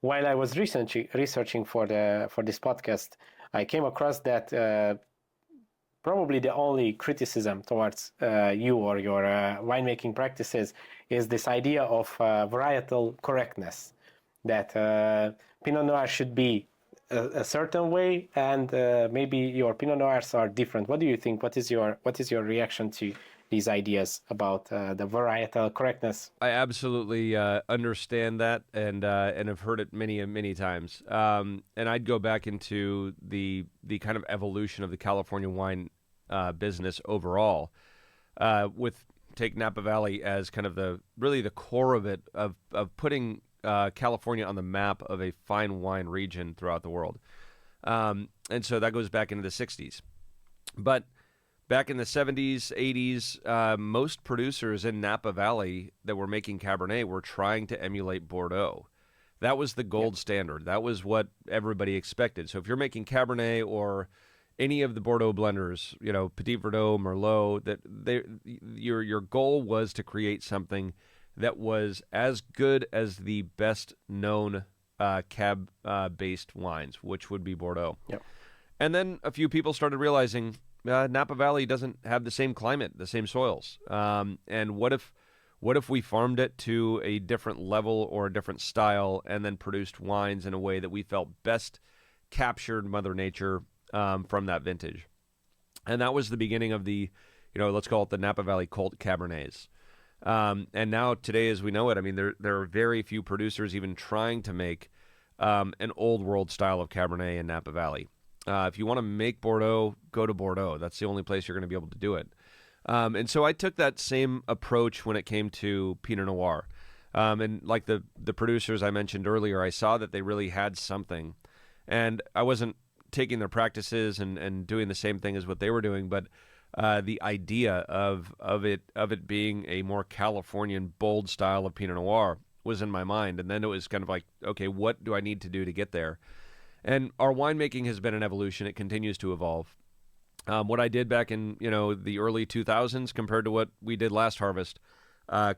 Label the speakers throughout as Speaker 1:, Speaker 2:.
Speaker 1: while I was researching for this podcast, I came across that probably the only criticism towards you or your winemaking practices is this idea of varietal correctness, that Pinot Noir should be a certain way, and maybe your Pinot Noirs are different. What do you think? What is your reaction to these ideas about the varietal correctness?
Speaker 2: I absolutely understand that, and have heard it many times. And I'd go back into the kind of evolution of the California wine business overall, with take Napa Valley as kind of the core of it, of putting California on the map of a fine wine region throughout the world. And so that goes back into the '60s, but back in the '70s, '80s, most producers in Napa Valley that were making Cabernet were trying to emulate Bordeaux. That was the gold standard. That was what everybody expected. So if you're making Cabernet or any of the Bordeaux blenders, Petit Verdot, Merlot, your goal was to create something that was as good as the best known cab based wines, which would be Bordeaux.
Speaker 1: Yep.
Speaker 2: And then a few people started realizing Napa Valley doesn't have the same climate, the same soils. And what if we farmed it to a different level or a different style, and then produced wines in a way that we felt best captured Mother Nature from that vintage? And that was the beginning of the, let's call it the Napa Valley cult Cabernets. And now today, as we know it, I mean, there are very few producers even trying to make an old world style of Cabernet in Napa Valley. If you want to make Bordeaux, go to Bordeaux. That's the only place you're going to be able to do it. And so I took that same approach when it came to Pinot Noir. And like the producers I mentioned earlier, I saw that they really had something. And I wasn't taking their practices and doing the same thing as what they were doing, but the idea of it being a more Californian bold style of Pinot Noir was in my mind. And then it was kind of like, okay, what do I need to do to get there? And our winemaking has been an evolution. It continues to evolve. What I did back in the early 2000s compared to what we did last harvest,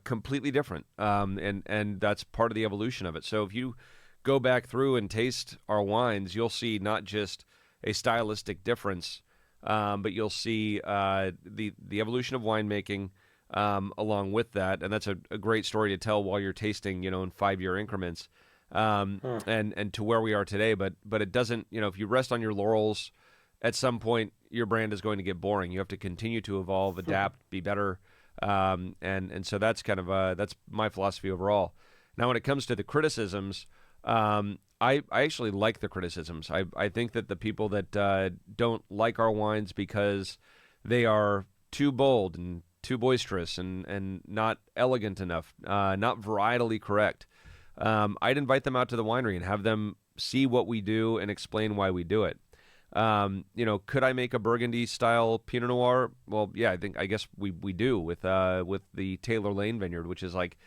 Speaker 2: completely different. And that's part of the evolution of it. So if you go back through and taste our wines, you'll see not just a stylistic difference, but you'll see the evolution of winemaking along with that. And that's a great story to tell while you're tasting, in 5-year increments. And to where we are today, but it doesn't, if you rest on your laurels, at some point your brand is going to get boring. You have to continue to evolve, adapt, be better, and so that's kind of that's my philosophy overall. Now, when it comes to the criticisms, I actually like the criticisms. I think that the people that don't like our wines because they are too bold and too boisterous and not elegant enough, not varietally correct. I'd invite them out to the winery and have them see what we do and explain why we do it. Could I make a Burgundy style Pinot Noir? Well, yeah, I guess we do with the Taylor Lane Vineyard, which is like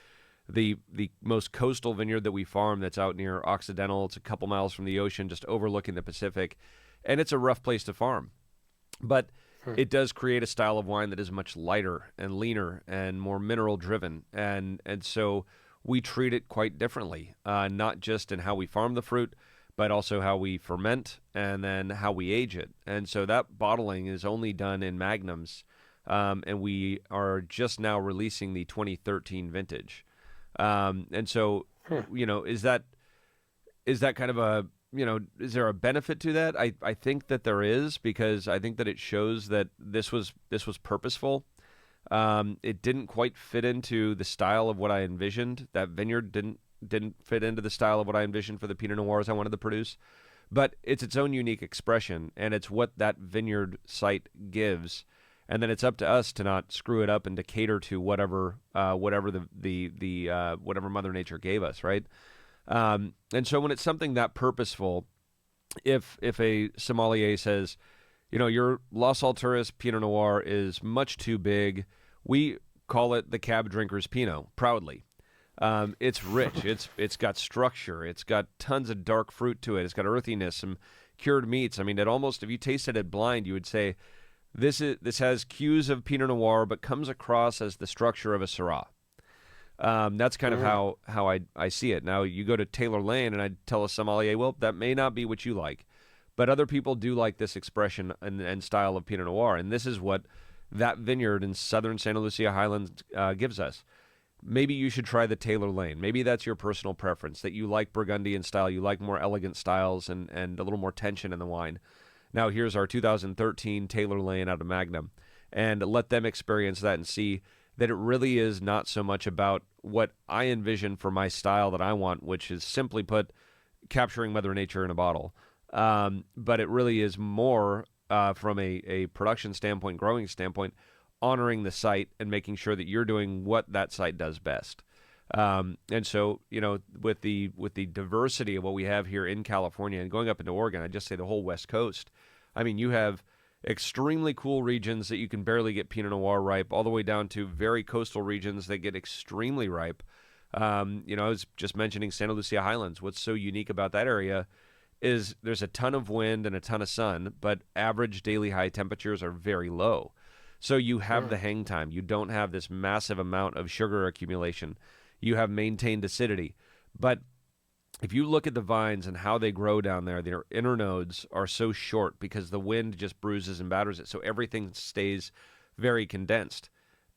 Speaker 2: the most coastal vineyard that we farm that's out near Occidental. It's a couple miles from the ocean, just overlooking the Pacific, and it's a rough place to farm. But it does create a style of wine that is much lighter and leaner and more mineral driven, and so we treat it quite differently, not just in how we farm the fruit, but also how we ferment and then how we age it. And so that bottling is only done in magnums, and we are just now releasing the 2013 vintage. And so, is that kind of a, is there a benefit to that? I think that there is, because I think that it shows that this was purposeful. It didn't quite fit into the style of what I envisioned. That vineyard didn't fit into the style of what I envisioned for the Pinot Noirs I wanted to produce. But it's its own unique expression, and it's what that vineyard site gives. And then it's up to us to not screw it up and to cater to whatever whatever Mother Nature gave us, right? And so when it's something that purposeful, if a sommelier says, your Los Alturas Pinot Noir is much too big, we call it the Cab Drinker's Pinot, proudly. It's rich. It's got structure. It's got tons of dark fruit to it. It's got earthiness, some cured meats. I mean, it almost, if you tasted it blind, you would say this has cues of Pinot Noir, but comes across as the structure of a Syrah. That's kind of how I see it. Now, you go to Taylor Lane, and I tell a sommelier, well, that may not be what you like, but other people do like this expression and style of Pinot Noir, and this is what that vineyard in southern Santa Lucia Highlands gives us. Maybe you should try the Taylor Lane. Maybe that's your personal preference, that you like Burgundian style, you like more elegant styles and a little more tension in the wine. Now, here's our 2013 Taylor Lane out of Magnum, and let them experience that and see that it really is not so much about what I envision for my style that I want, which is simply put, capturing Mother Nature in a bottle. But it really is more from a production standpoint, growing standpoint, honoring the site and making sure that you're doing what that site does best. And so, with the diversity of what we have here in California and going up into Oregon, I just say the whole West Coast. I mean, you have extremely cool regions that you can barely get Pinot Noir ripe, all the way down to very coastal regions that get extremely ripe. I was just mentioning Santa Lucia Highlands. What's so unique about that area is there's a ton of wind and a ton of sun, but average daily high temperatures are very low. So you have the hang time. You don't have this massive amount of sugar accumulation. You have maintained acidity. But if you look at the vines and how they grow down there, their inner nodes are so short because the wind just bruises and batters it. So everything stays very condensed.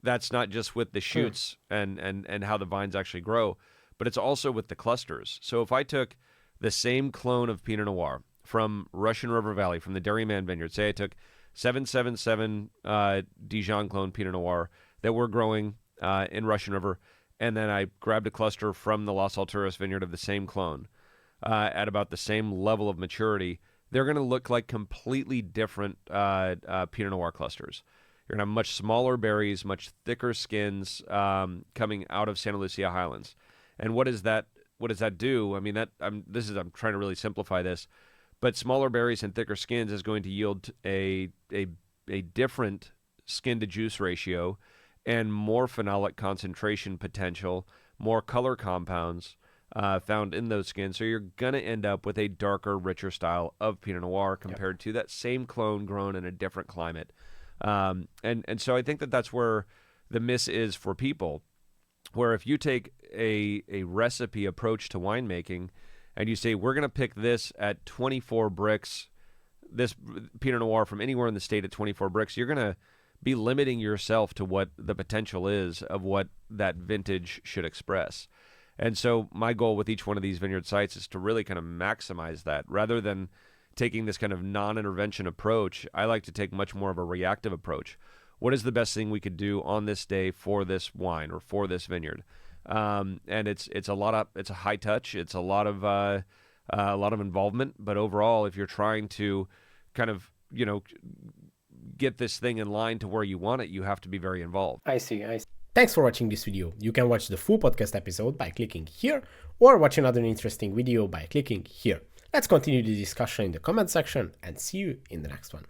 Speaker 2: That's not just with the shoots and how the vines actually grow, but it's also with the clusters. So if I took the same clone of Pinot Noir from Russian River Valley, from the Dairyman Vineyard, say I took 777 Dijon clone Pinot Noir that we're growing in Russian River, and then I grabbed a cluster from the Las Alturas vineyard of the same clone at about the same level of maturity, they're going to look like completely different Pinot Noir clusters. You're going to have much smaller berries, much thicker skins coming out of Santa Lucia Highlands. And what does that do? I mean, I'm trying to really simplify this, but smaller berries and thicker skins is going to yield a different skin to juice ratio and more phenolic concentration potential, more color compounds found in those skins. So you're going to end up with a darker, richer style of Pinot Noir compared to that same clone grown in a different climate. And so I think that's where the miss is for people, where if you take a recipe approach to winemaking and you say, we're going to pick this at 24 bricks, this Pinot Noir from anywhere in the state at 24 bricks, you're going to be limiting yourself to what the potential is of what that vintage should express. And so my goal with each one of these vineyard sites is to really kind of maximize that. Rather than taking this kind of non-intervention approach, I like to take much more of a reactive approach. What is the best thing we could do on this day for this wine or for this vineyard? And it's a high touch. It's a lot of involvement. But overall, if you're trying to kind of get this thing in line to where you want it, you have to be very involved.
Speaker 1: I see. Thanks for watching this video. You can watch the full podcast episode by clicking here, or watch another interesting video by clicking here. Let's continue the discussion in the comment section and see you in the next one.